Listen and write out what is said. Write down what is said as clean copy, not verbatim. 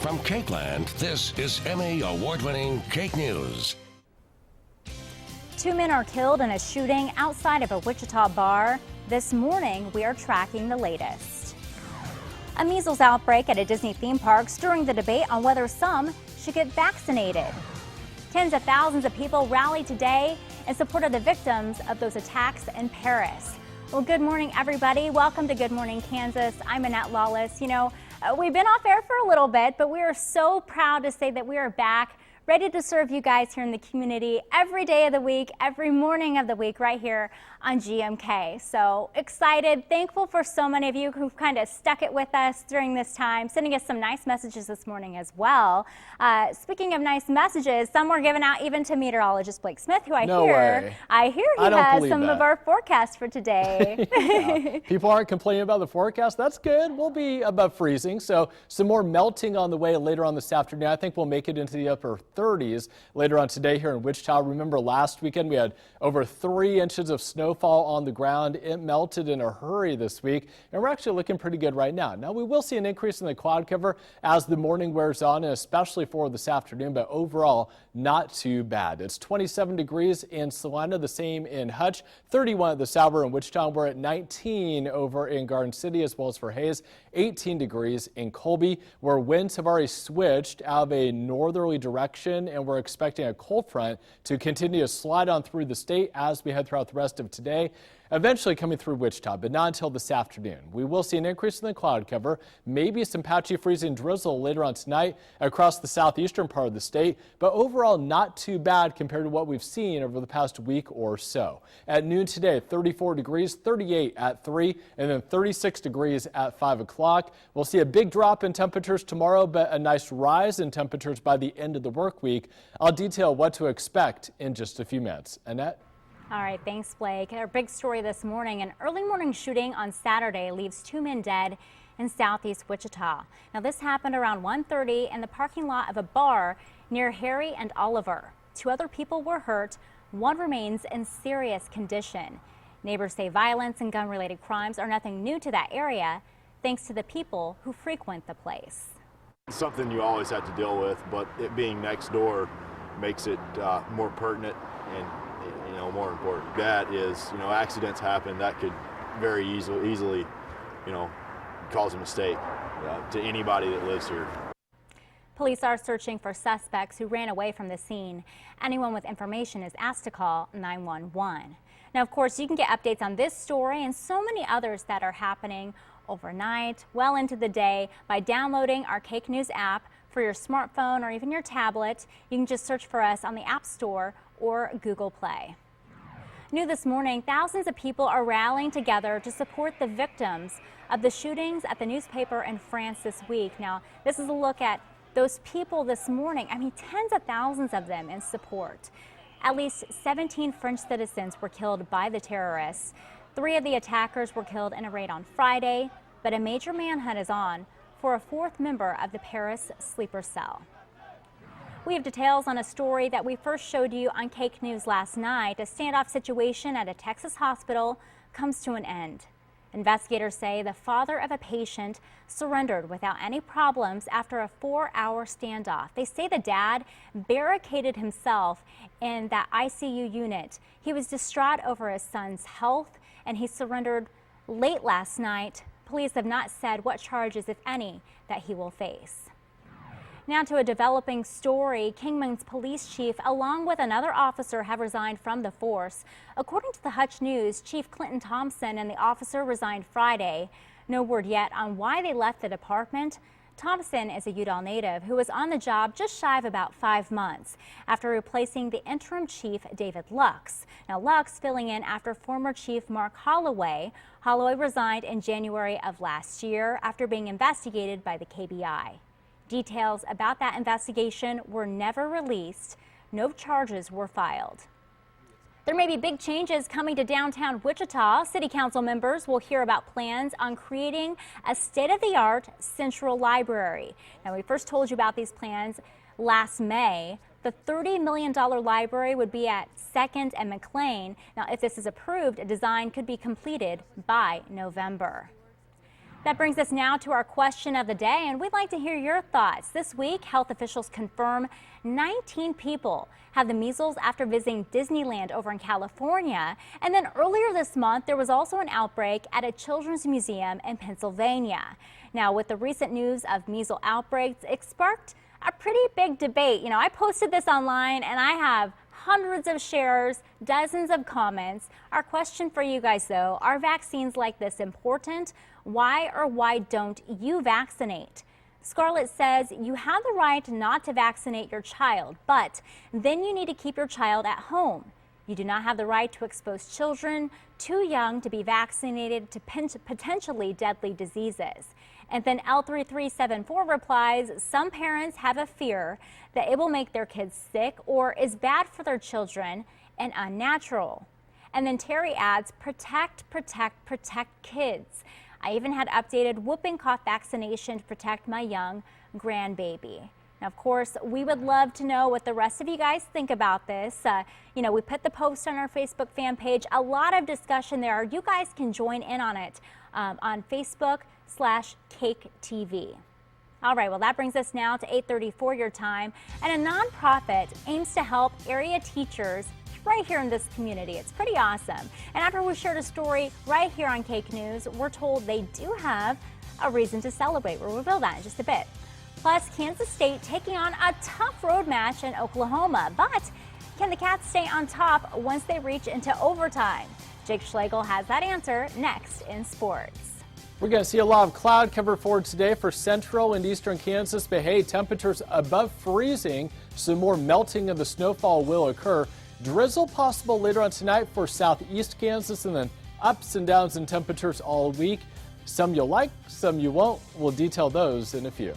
From Cakeland, this is Emmy award-winning Cake News. 2 men are killed in a shooting outside of a Wichita bar. This morning, we are tracking the latest. A measles outbreak at a Disney theme park stirring the debate on whether some should get vaccinated. Tens of thousands of people rallied today in support of the victims of those attacks in Paris. Well, good morning, everybody. Welcome to Good Morning Kansas. I'm Annette Lawless. We've been off air for a little bit, but we are so proud to say that we are back, ready to serve you guys here in the community every day of the week, every morning of the week, right here on GMK. So excited, thankful for so many of you who've kind of stuck it with us during this time, sending us some nice messages this morning as well. Speaking of nice messages, some were given out even to meteorologist Blake Smith, who I hear he has some of our forecast for today. Yeah. People aren't complaining about the forecast. That's good. We'll be above freezing, so some more melting on the way later on this afternoon. I think we'll make it into the upper 30s later on today here in Wichita. Remember last weekend we had over 3 inches of snowfall on the ground. It melted in a hurry this week, and we're actually looking pretty good right now. Now we will see an increase in the cloud cover as the morning wears on, and especially for this afternoon, but overall not too bad. It's 27 degrees in Salina, the same in Hutch, 31 at the Sauber in Wichita. We're at 19 over in Garden City as well as for Hayes, 18 degrees in Colby, where winds have already switched out of a northerly direction, and we're expecting a cold front to continue to slide on through the state as we head throughout the rest of today, eventually coming through Wichita, but not until this afternoon. We will see an increase in the cloud cover, maybe some patchy freezing drizzle later on tonight across the southeastern part of the state, but overall not too bad compared to what we've seen over the past week or so. At noon today, 34 degrees, 38 at 3, and then 36 degrees at 5 o'clock. We'll see a big drop in temperatures tomorrow, but a nice rise in temperatures by the end of the work week. I'll detail what to expect in just a few minutes. Annette? All right, thanks, Blake. Our big story this morning, an early morning shooting on Saturday leaves 2 men dead in southeast Wichita. Now, this happened around 1:30 in the parking lot of a bar near Harry and Oliver. 2 other people were hurt. 1 remains in serious condition. Neighbors say violence and gun-related crimes are nothing new to that area, thanks to the people who frequent the place. It's something you always have to deal with, but it being next door makes it more pertinent and more important. That is, accidents happen. That could very easily, cause a mistake to anybody that lives here. Police are searching for suspects who ran away from the scene. Anyone with information is asked to call 911. Now, of course, you can get updates on this story and so many others that are happening overnight, well into the day, by downloading our Cake News app for your smartphone or even your tablet. You can just search for us on the App Store or Google Play. New this morning, thousands of people are rallying together to support the victims of the shootings at the newspaper in France this week. Now, this is a look at those people this morning. I mean, tens of thousands of them in support. At least 17 French citizens were killed by the terrorists. 3 of the attackers were killed in a raid on Friday, but a major manhunt is on for a 4th member of the Paris sleeper cell. We have details on a story that we first showed you on Cake News last night. A standoff situation at a Texas hospital comes to an end. Investigators say the father of a patient surrendered without any problems after a 4-hour standoff. They say the dad barricaded himself in that ICU unit. He was distraught over his son's health, and he surrendered late last night. Police have not said what charges, if any, that he will face. Now to a developing story. Kingman's police chief, along with another officer, have resigned from the force. According to the Hutch News, Chief Clinton Thompson and the officer resigned Friday. No word yet on why they left the department. Thompson is a Udall native who was on the job just shy of about 5 months after replacing the interim chief, David Lux. Now, Lux filling in after former chief Mark Holloway. Holloway resigned in January of last year after being investigated by the KBI. Details about that investigation were never released. No charges were filed. There may be big changes coming to downtown Wichita. City Council members will hear about plans on creating a state-of-the-art central library. Now, we first told you about these plans last May. The $30 million library would be at 2nd and McLean. Now, if this is approved, a design could be completed by November. That brings us now to our question of the day, and we'd like to hear your thoughts. This week, health officials confirm 19 people have the measles after visiting Disneyland over in California. And then earlier this month, there was also an outbreak at a children's museum in Pennsylvania. Now, with the recent news of measles outbreaks, it sparked a pretty big debate. I posted this online and I have hundreds of shares, dozens of comments. Our question for you guys, though, are vaccines like this important? Why or why don't you vaccinate? Scarlett says you have the right not to vaccinate your child, but then you need to keep your child at home. You do not have the right to expose children too young to be vaccinated to potentially deadly diseases. And then L3374 replies, some parents have a fear that it will make their kids sick or is bad for their children and unnatural. And then Terry adds, protect, protect, protect kids. I even had updated whooping cough vaccination to protect my young grandbaby. Now, of course, we would love to know what the rest of you guys think about this. We put the post on our Facebook fan page. A lot of discussion there. You guys can join in on it on Facebook/Cake TV. All right, well, that brings us now to 8:34 your time. And a nonprofit aims to help area teachers right here in this community. It's pretty awesome. And after we shared a story right here on Cake News, we're told they do have a reason to celebrate. We'll reveal that in just a bit. Plus, Kansas State taking on a tough road match in Oklahoma. But can the Cats stay on top once they reach into overtime? Jake Schlegel has that answer next in sports. We're going to see a lot of cloud cover for today for central and eastern Kansas, but hey, temperatures above freezing, so more melting of the snowfall will occur. Drizzle possible later on tonight for southeast Kansas, and then ups and downs in temperatures all week. Some you'll like, some you won't. We'll detail those in a few.